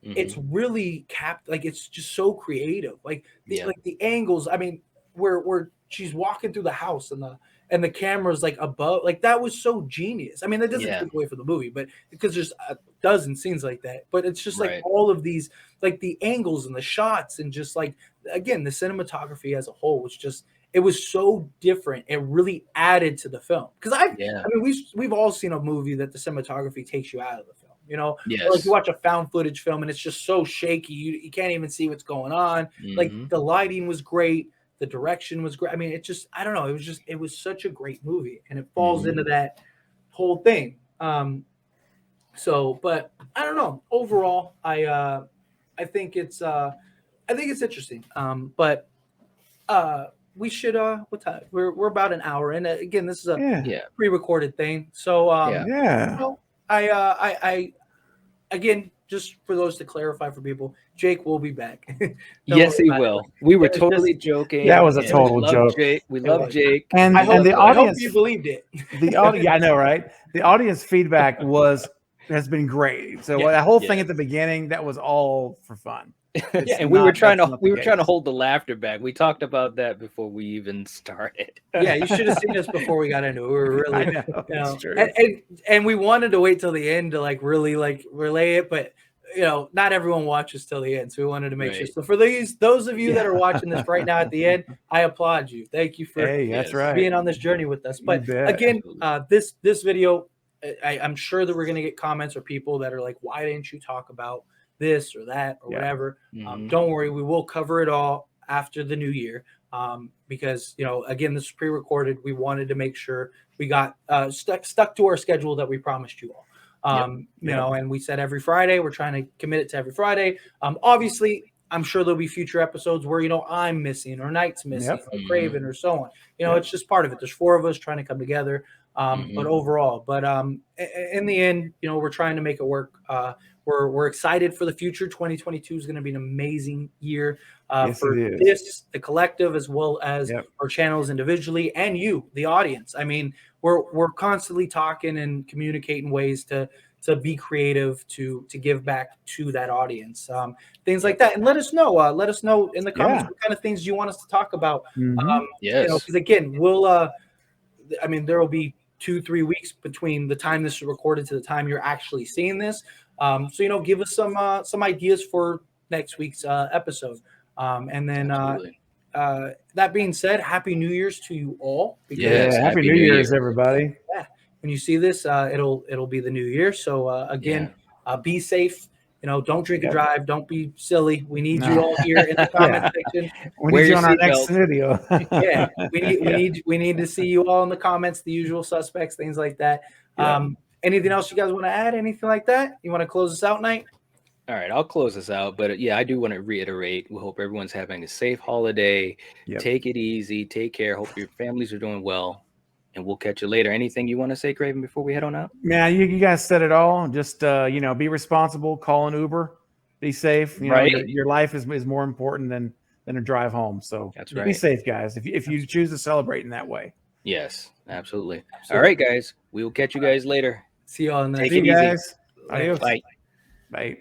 it's Mhm. really like, it's just so creative. Like Yeah. like the angles. I mean, where she's walking through the house and the camera's like above, like, that was so genius. I mean, that doesn't Yeah. take away from the movie, but because there's a dozen scenes like that. But it's just like Right. all of these, like the angles and the shots, and just like, again, the cinematography as a whole was just, it was so different. It really added to the film. Because Yeah. I mean, we've all seen a movie that the cinematography takes you out of the film. You know, or like, Yes. you watch a found footage film and it's just so shaky, you can't even see what's going on. Like, Mhm. the lighting was great, the direction was great. I mean, it just, I don't know, it was such a great movie, and it falls Mhm. into that whole thing. So, but I don't know. Overall, I think it's interesting. But we should, what time? We're about an hour in. Again, this is a Yeah. Yeah. pre-recorded thing. So Yeah. Yeah. well, I again, just for those to clarify for people, Jake will be back. Don't Yes, worry he about it. will. We were It was just- totally joking. That was a and total we love joke. Jake. We It love was. Jake. And I hope, the I hope audience, you believed it. yeah, I know, right? The audience feedback has been great. So Yeah. that whole thing Yeah. at the beginning, that was all for fun. It's And we were not- trying that's to not the case. hold the laughter back. We talked about that before we even started. Yeah, you should have seen us before we got into it. We were really, I know, you know, it's true. and we wanted to wait till the end to like really like relay it, but you know, not everyone watches till the end, so we wanted to make sure. Right. So for those of you that Yeah. are watching this right now at the end, I applaud you. Thank you for Hey, that's Yes. right. being on this journey with us. You But bet. again, Absolutely. this video, I'm sure that we're gonna get comments or people that are like, why didn't you talk about this or that or Yeah. whatever? Mhm. Don't worry, we will cover it all after the new year. Because, you know, again, this is pre-recorded. We wanted to make sure we got stuck to our schedule that we promised you all. You know, and we said every Friday. We're trying to commit it to every Friday. Obviously, I'm sure there'll be future episodes where, you know, I'm missing or Knight's missing Yep. or Craven or so on. You know, Yep. it's just part of it. There's 4 of us trying to come together. But overall, in the end, you know, we're trying to make it work. We're excited for the future. 2022 is going to be an amazing year Yes, for it is. this, the collective, as well as Yep. our channels individually, and you, the audience. I mean, we're constantly talking and communicating ways to be creative, to give back to that audience, things like that. And let us know in the comments what kind of things you want us to talk about. Mhm. You know, Yes. because again, we'll I mean, there will be 2-3 weeks between the time this is recorded to the time you're actually seeing this. So, you know, give us some ideas for next week's episode. And then Absolutely. that being said, Happy New Year's to you all. Yes, Yeah. Happy Happy New New Year's, Year. everybody. when you see this, it'll be the new year. So again, be safe. You know, don't drink and drive. Don't be silly. We need you No. all here in the comment section. We Wear need you your on our next seatbelt. video. Yeah, we need to see you all in the comments, the usual suspects, things like that. Yeah. Anything else you guys want to add? Anything like that? You want to close us out, Knight? All right, I'll close this out. But yeah, I do want to reiterate, we hope everyone's having a safe holiday. Yep. Take it easy. Take care. Hope your families are doing well. And we'll catch you later. Anything you want to say, Craven, before we head on out? Man, you guys said it all. Just be responsible. Call an Uber. Be safe. You know, Right. your life is more important than a drive home. So That's be right. safe, guys. If you choose to celebrate in that way. Yes, absolutely. All right, guys. We will catch you guys later. See you all in the Take See it you easy. guys. Adios. Bye. Bye.